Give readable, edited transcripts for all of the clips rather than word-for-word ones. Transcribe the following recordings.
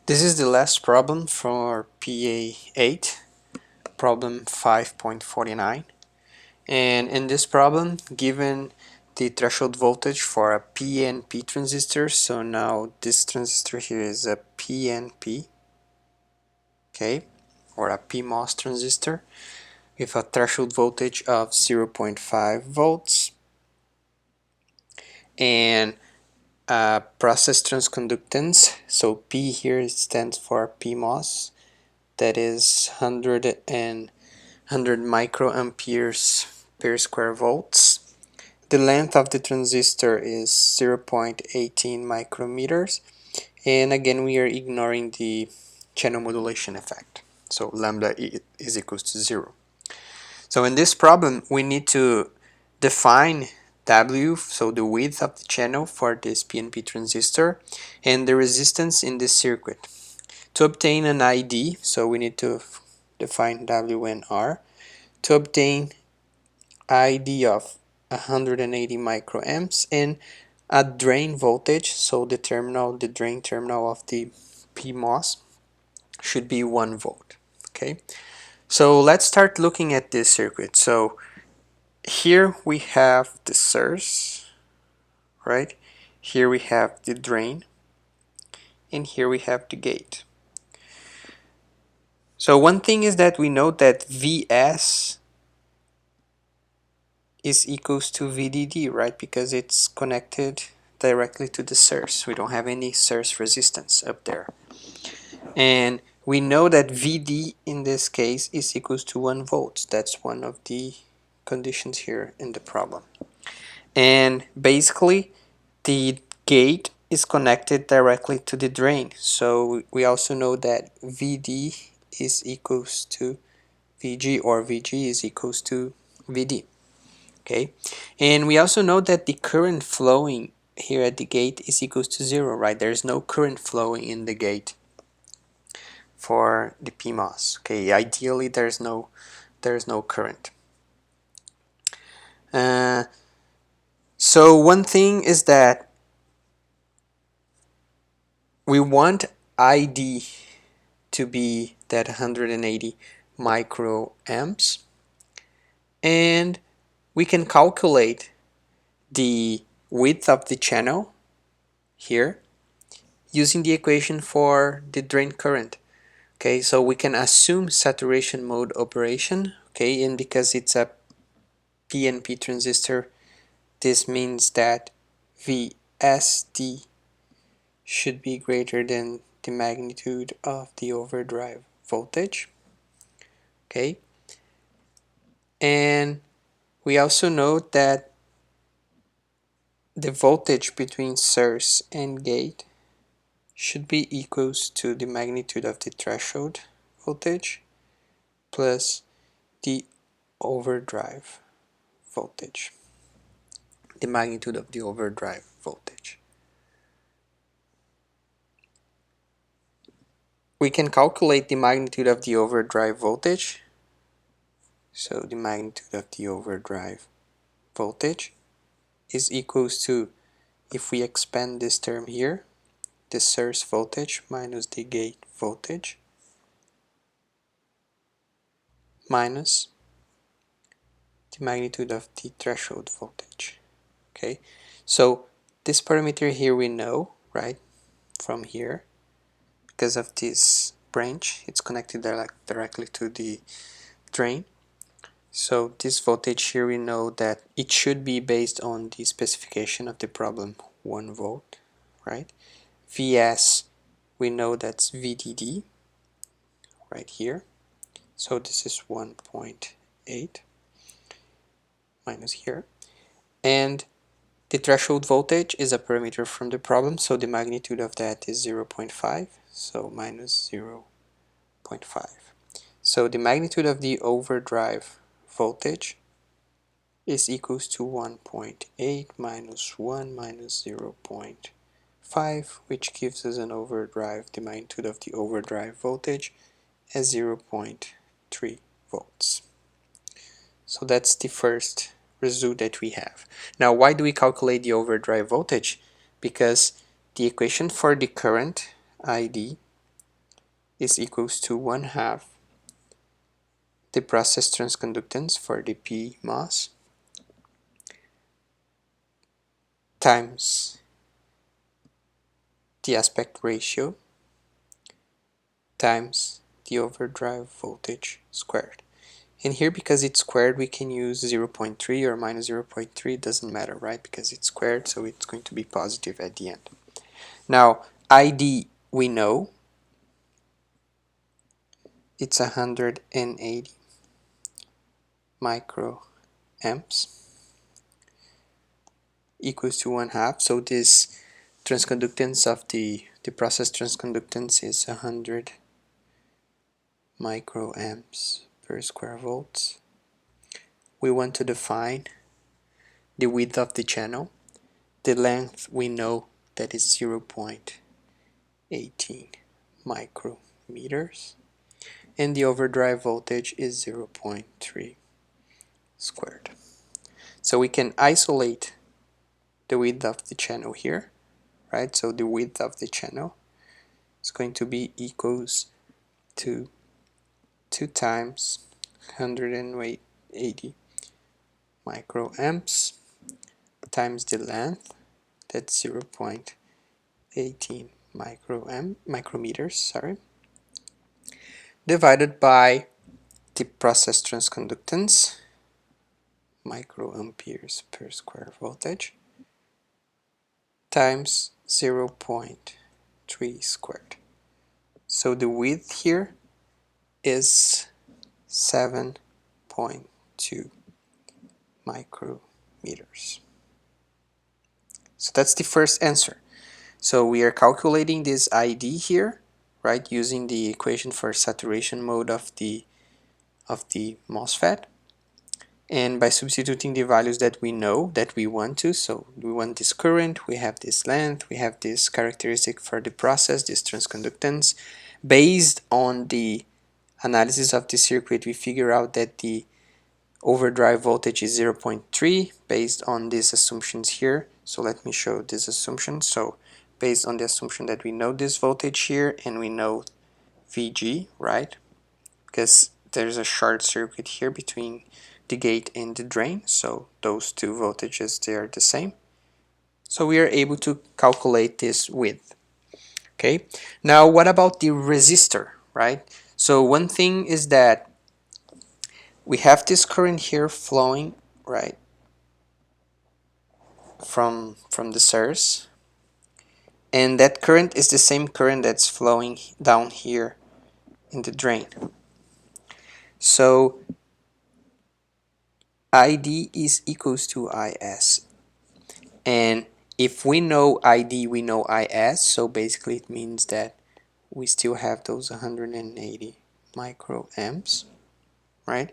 This is the last problem for PA8, problem 5.49. And in this problem, given the threshold voltage for a PNP transistor, so now this transistor here is a PNP, okay, or a PMOS transistor with a threshold voltage of 0.5 volts and process transconductance, so P here stands for PMOS, that is 100 microamperes per square volts. The length of the transistor is 0.18 micrometers, and again we are ignoring the channel modulation effect, so lambda is equals to 0. So in this problem we need to define W, so the width of the channel for this PNP transistor, and the resistance in this circuit. To obtain an ID, so we need to define W and R. To obtain ID of 180 microamps and a drain voltage, so the drain terminal of the PMOS should be 1 volt. Okay, so let's start looking at this circuit. So here we have the source, right? Here we have the drain, and here we have the gate. So one thing is that we know that Vs is equals to VDD, right? Because it's connected directly to the source. We don't have any source resistance up there. And we know that VD in this case is equals to 1 volt. That's one of the conditions here in the problem. And basically the gate is connected directly to the drain. So we also know that VD is equals to VG, or VG is equals to VD. Okay, and we also know that the current flowing here at the gate is equals to 0, right? There's no current flowing in the gate for the PMOS. Okay, ideally there's no current. So one thing is that we want ID to be that 180 microamps, and we can calculate the width of the channel here using the equation for the drain current. Okay, so we can assume saturation mode operation, okay, and because it's a PNP transistor, this means that VSD should be greater than the magnitude of the overdrive voltage. Okay, and we also note that the voltage between source and gate should be equals to the magnitude of the threshold voltage plus the overdrive voltage, the magnitude of the overdrive voltage. We can calculate the magnitude of the overdrive voltage. So the magnitude of the overdrive voltage is equals to, if we expand this term here, the source voltage minus the gate voltage minus the magnitude of the threshold voltage. Okay, so this parameter here we know, right, from here, because of this branch, it's connected directly to the drain. So this voltage here we know that it should be based on the specification of the problem, 1 volt, right? Vs, we know that's VDD right here. So this is 1.8 minus here. And the threshold voltage is a parameter from the problem, so the magnitude of that is 0.5, so minus 0.5. So the magnitude of the overdrive voltage is equals to 1.8 minus 1 minus 0.5, which gives us the magnitude of the overdrive voltage as 0.3 volts. So that's the first result that we have. Now, why do we calculate the overdrive voltage? Because the equation for the current ID is equals to 1/2 the process transconductance for the PMOS times the aspect ratio times the overdrive voltage squared. And here, because it's squared, we can use 0.3 or minus 0.3, doesn't matter, right? Because it's squared, so it's going to be positive at the end. Now, ID we know, it's 180 microamps equals to 1/2. So this transconductance of the process transconductance is 100 microamps per square volts. We want to define the width of the channel. The length we know that is 0.18 micrometers, and the overdrive voltage is 0.3 squared. So we can isolate the width of the channel here, right? So the width of the channel is going to be equals to 2 times 180 microamps times the length, that's 0.18 micrometers, sorry, divided by the process transconductance, microamperes per square voltage, times 0.3 squared. So the width here is 7.2 micrometers. So that's the first answer. So we are calculating this ID here, right, using the equation for saturation mode of the MOSFET, and by substituting the values that we know that we want to. So we want this current, we have this length, we have this characteristic for the process, this transconductance. Based on the analysis of the circuit, we figure out that the overdrive voltage is 0.3 based on these assumptions here. So let me show this assumption. So based on the assumption that we know this voltage here and we know VG, right? Because there's a short circuit here between the gate and the drain, so those two voltages, they are the same. So we are able to calculate this width. Okay, now what about the resistor, right? So one thing is that we have this current here flowing, right, from the source, and that current is the same current that's flowing down here in the drain. So ID is equals to IS, and if we know ID, we know IS, so basically it means that we still have those 180 microamps, right?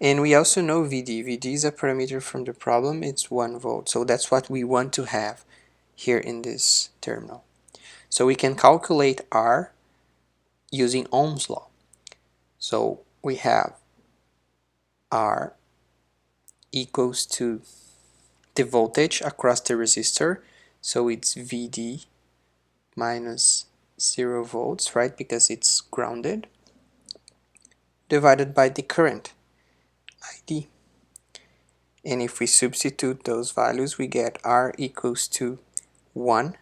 And we also know VD. VD is a parameter from the problem, it's 1 volt, so that's what we want to have here in this terminal. So we can calculate R using Ohm's law. So we have R equals to the voltage across the resistor, so it's VD minus 0 volts, right, because it's grounded, divided by the current, ID. And if we substitute those values, we get R equals to 1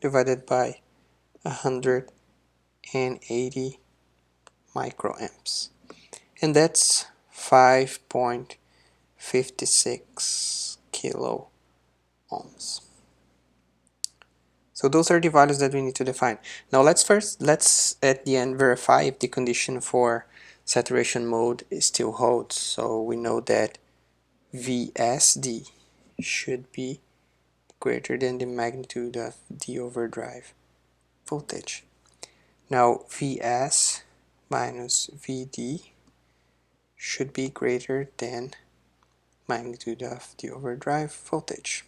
divided by 180 microamps. And that's 5.56 kilo ohms. So those are the values that we need to define. Now let's at the end verify if the condition for saturation mode still holds. So we know that VSD should be greater than the magnitude of the overdrive voltage. Now Vs minus Vd should be greater than magnitude of the overdrive voltage.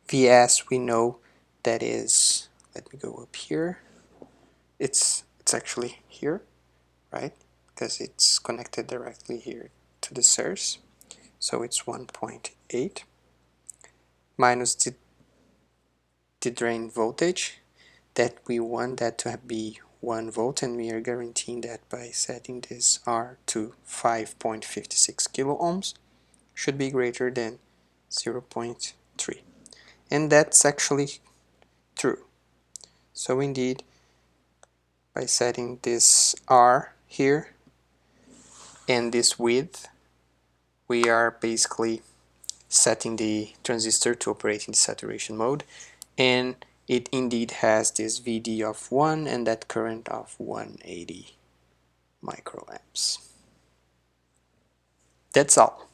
Vs we know that is, let me go up here, it's actually here, right, because it's connected directly here to the source, so it's 1.8 minus the drain voltage, that we want that to be 1 volt, and we are guaranteeing that by setting this R to 5.56 kilo ohms should be greater than 0.3. And that's actually true. So indeed, by setting this R here and this width, we are basically setting the transistor to operate in the saturation mode, and it indeed has this VD of 1 and that current of 180 microamps. That's all.